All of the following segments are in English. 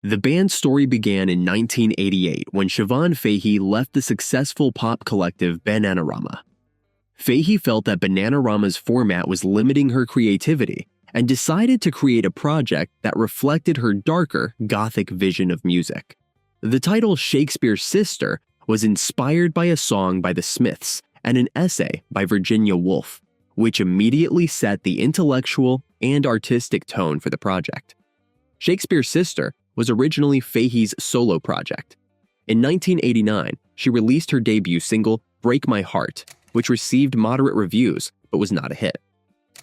The band's story began in 1988 when Siobhan Fahey left the successful pop collective Bananarama. Fahey felt that Bananarama's format was limiting her creativity and decided to create a project that reflected her darker, gothic vision of music. The title Shakespears Sister was inspired by a song by the Smiths and an essay by Virginia Woolf, which immediately set the intellectual and artistic tone for the project. Shakespears Sister was originally Fahey's solo project. In 1989, she released her debut single, Break My Heart, which received moderate reviews but was not a hit.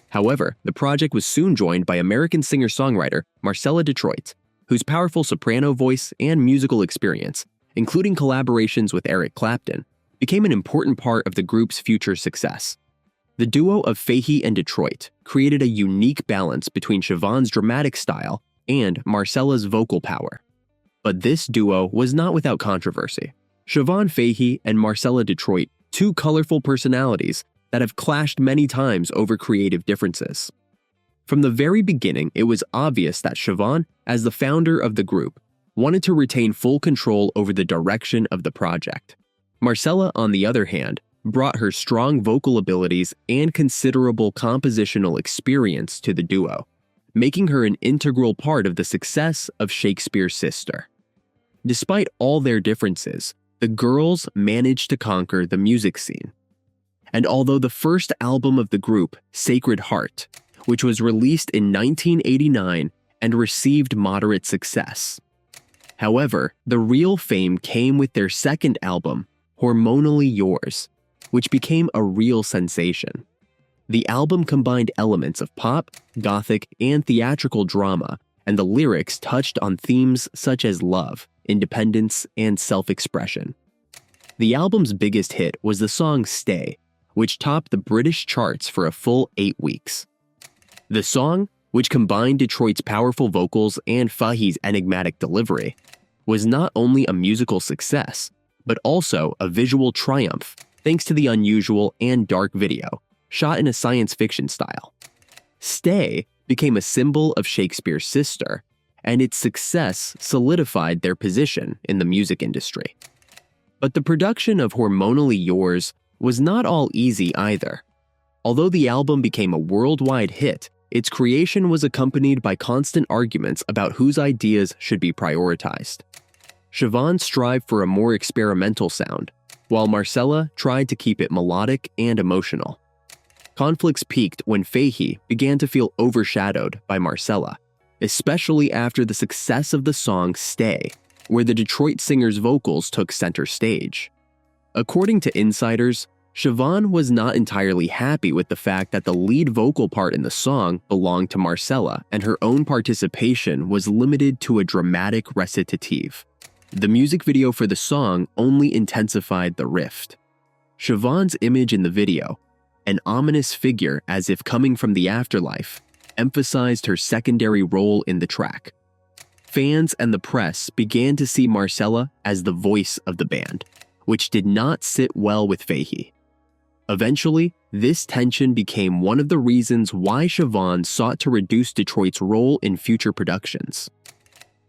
However, the project was soon joined by American singer-songwriter Marcela Detroit, whose powerful soprano voice and musical experience, including collaborations with Eric Clapton, became an important part of the group's future success. The duo of Fahey and Detroit created a unique balance between Siobhan's dramatic style and Marcela's vocal power. But this duo was not without controversy. Siobhan Fahey and Marcela Detroit, two colorful personalities that have clashed many times over creative differences. From the very beginning, it was obvious that Siobhan, as the founder of the group, wanted to retain full control over the direction of the project. Marcela, on the other hand, brought her strong vocal abilities and considerable compositional experience to the duo, making her an integral part of the success of Shakespears Sister. Despite all their differences, the girls managed to conquer the music scene. And although the first album of the group, Sacred Heart, which was released in 1989 and received moderate success. However, the real fame came with their second album, Hormonally Yours, which became a real sensation. The album combined elements of pop, gothic, and theatrical drama, and the lyrics touched on themes such as love, independence, and self-expression. The album's biggest hit was the song Stay, which topped the British charts for a full 8 weeks. The song, which combined Detroit's powerful vocals and Fahey's enigmatic delivery, was not only a musical success, but also a visual triumph thanks to the unusual and dark video, shot in a science fiction style. Stay became a symbol of Shakespears Sister, and its success solidified their position in the music industry. But the production of Hormonally Yours was not all easy either. Although the album became a worldwide hit, its creation was accompanied by constant arguments about whose ideas should be prioritized. Siobhan strived for a more experimental sound, while Marcela tried to keep it melodic and emotional. Conflicts peaked when Fahey began to feel overshadowed by Marcela, especially after the success of the song Stay, where the Detroit singer's vocals took center stage. According to insiders, Siobhan was not entirely happy with the fact that the lead vocal part in the song belonged to Marcela and her own participation was limited to a dramatic recitative. The music video for the song only intensified the rift. Siobhan's image in the video, an ominous figure as if coming from the afterlife, emphasized her secondary role in the track. Fans and the press began to see Marcela as the voice of the band, which did not sit well with Fahey. Eventually, this tension became one of the reasons why Siobhan sought to reduce Detroit's role in future productions.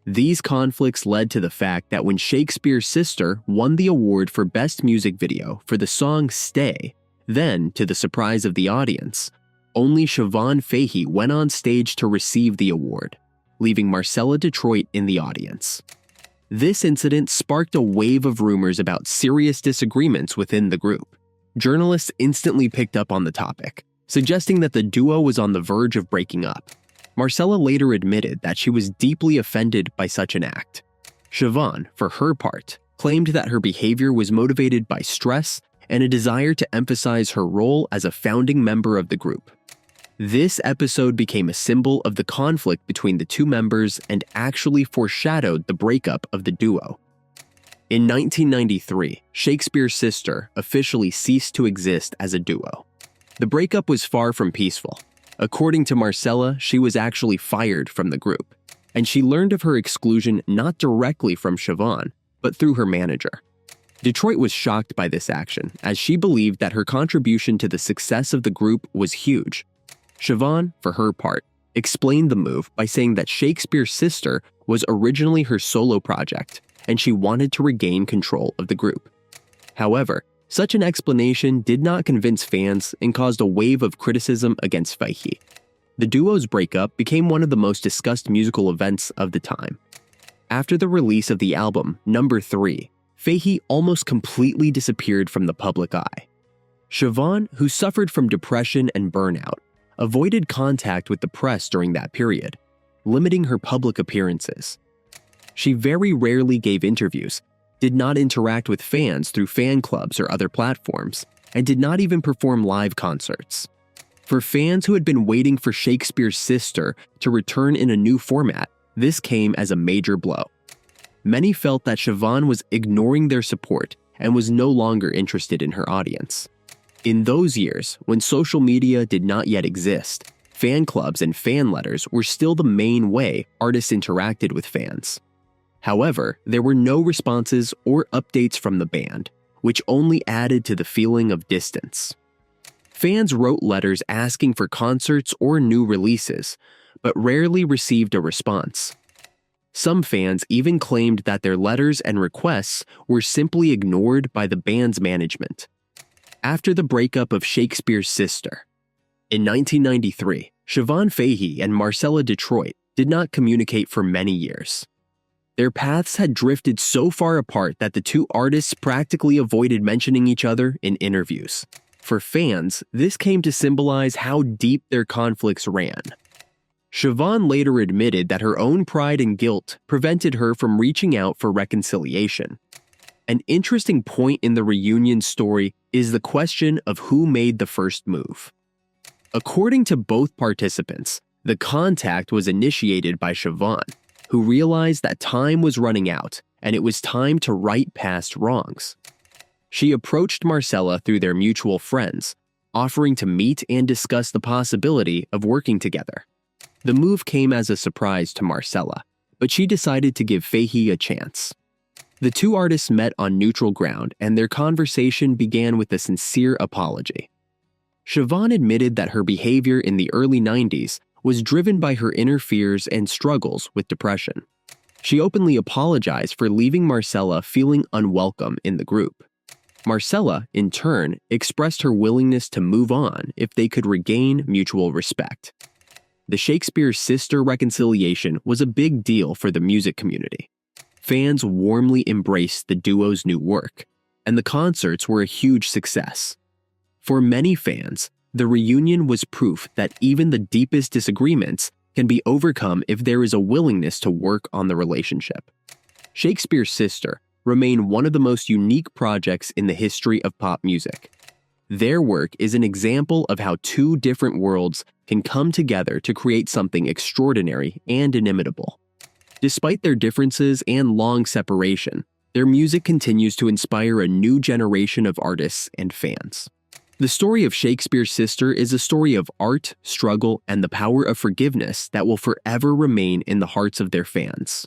These conflicts led to the fact that when Shakespears Sister won the award for Best Music Video for the song Stay, then, to the surprise of the audience, only Siobhan Fahey went on stage to receive the award, leaving Marcela Detroit in the audience. This incident sparked a wave of rumors about serious disagreements within the group. Journalists instantly picked up on the topic, suggesting that the duo was on the verge of breaking up. Marcela later admitted that she was deeply offended by such an act. Siobhan, for her part, claimed that her behavior was motivated by stress and a desire to emphasize her role as a founding member of the group. This episode became a symbol of the conflict between the two members and actually foreshadowed the breakup of the duo. In 1993, Shakespears Sister officially ceased to exist as a duo. The breakup was far from peaceful. According to Marcela, she was actually fired from the group, and she learned of her exclusion not directly from Siobhan, but through her manager. Detroit was shocked by this action, as she believed that her contribution to the success of the group was huge. Siobhan, for her part, explained the move by saying that Shakespears Sister was originally her solo project and she wanted to regain control of the group. However, such an explanation did not convince fans and caused a wave of criticism against Fahey. The duo's breakup became one of the most discussed musical events of the time. After the release of the album, Number 3, Fahey almost completely disappeared from the public eye. Siobhan, who suffered from depression and burnout, avoided contact with the press during that period, limiting her public appearances. She very rarely gave interviews, did not interact with fans through fan clubs or other platforms, and did not even perform live concerts. For fans who had been waiting for Shakespears Sister to return in a new format, this came as a major blow. Many felt that Siobhan was ignoring their support and was no longer interested in her audience. In those years, when social media did not yet exist, fan clubs and fan letters were still the main way artists interacted with fans. However, there were no responses or updates from the band, which only added to the feeling of distance. Fans wrote letters asking for concerts or new releases, but rarely received a response. Some fans even claimed that their letters and requests were simply ignored by the band's management. After the breakup of Shakespears Sister, in 1993, Siobhan Fahey and Marcela Detroit did not communicate for many years. Their paths had drifted so far apart that the two artists practically avoided mentioning each other in interviews. For fans, this came to symbolize how deep their conflicts ran. Siobhan later admitted that her own pride and guilt prevented her from reaching out for reconciliation. An interesting point in the reunion story is the question of who made the first move. According to both participants, the contact was initiated by Siobhan, who realized that time was running out and it was time to right past wrongs. She approached Marcela through their mutual friends, offering to meet and discuss the possibility of working together. The move came as a surprise to Marcela, but she decided to give Fahey a chance. The two artists met on neutral ground and their conversation began with a sincere apology. Siobhan admitted that her behavior in the early 90s was driven by her inner fears and struggles with depression. She openly apologized for leaving Marcela feeling unwelcome in the group. Marcela, in turn, expressed her willingness to move on if they could regain mutual respect. The Shakespears Sister reconciliation was a big deal for the music community. Fans warmly embraced the duo's new work, and the concerts were a huge success. For many fans, the reunion was proof that even the deepest disagreements can be overcome if there is a willingness to work on the relationship. Shakespears Sister remain one of the most unique projects in the history of pop music. Their work is an example of how two different worlds can come together to create something extraordinary and inimitable. Despite their differences and long separation, their music continues to inspire a new generation of artists and fans. The story of Shakespears Sister is a story of art, struggle, and the power of forgiveness that will forever remain in the hearts of their fans.